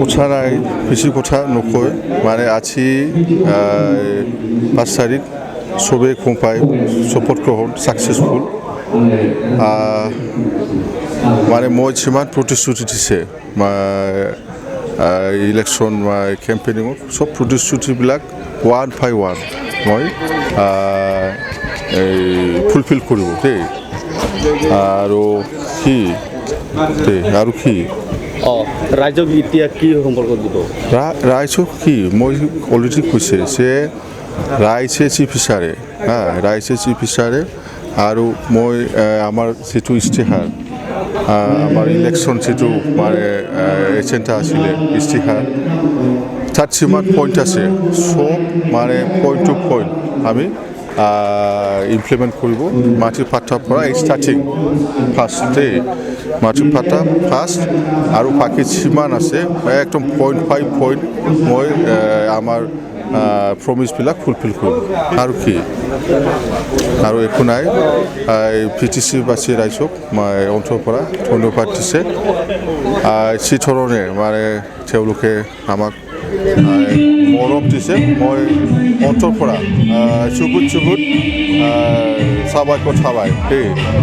কথা নাই বেছি কথা নকয় মানে আজি 5 তাৰিখ চবেই গম পায় শপত গ্ৰহণ ছাকচেছফুল মানে মই যিমান প্ৰতিশ্ৰুতি দিছে ইলেকশ্যন কেম্পেইনিঙত সব প্ৰতিশ্ৰুতিবিলাক ওৱান বাই ওৱান মই ফুলফিল কৰিব দেই আৰু কি ৰাজ্যক এতিয়া কি সম্পৰ্ক দিব ৰাইজক কি মই অলৰেডি কৈছে যে ৰাইজে যি বিচাৰে ৰাইজে যি বিচাৰে আৰু মই আমাৰ যিটো ইস্তিহাৰ আমাৰ ইলেকশ্যন যিটো মানে এজেণ্ডা আছিলে ইস্তিহাৰ তাত যিমান পইণ্ট আছে চব মানে পইণ্ট টু পইণ্ট আমি ইমপ্লিমেণ্ট কৰিব মাটি পাত্ৰাৰ পৰা ষ্টাৰ্টিং ফাৰ্ষ্ট মাটি পাত্ৰা ফাৰ্ষ্ট আৰু বাকী যিমান আছে একদম পইণ্ট বাই পইণ্ট মই আমাৰ প্ৰমিছবিলাক ফুলফিল কৰিম আৰু কি আৰু একো নাই PTC-বাসী ৰাইজক মই অন্তৰৰ পৰা ধন্যবাদ দিছে যি ধৰণে মানে তেওঁলোকে আমাক মৰম দিছে মই অন্তৰৰ পৰা চুবুত চাবাই দেই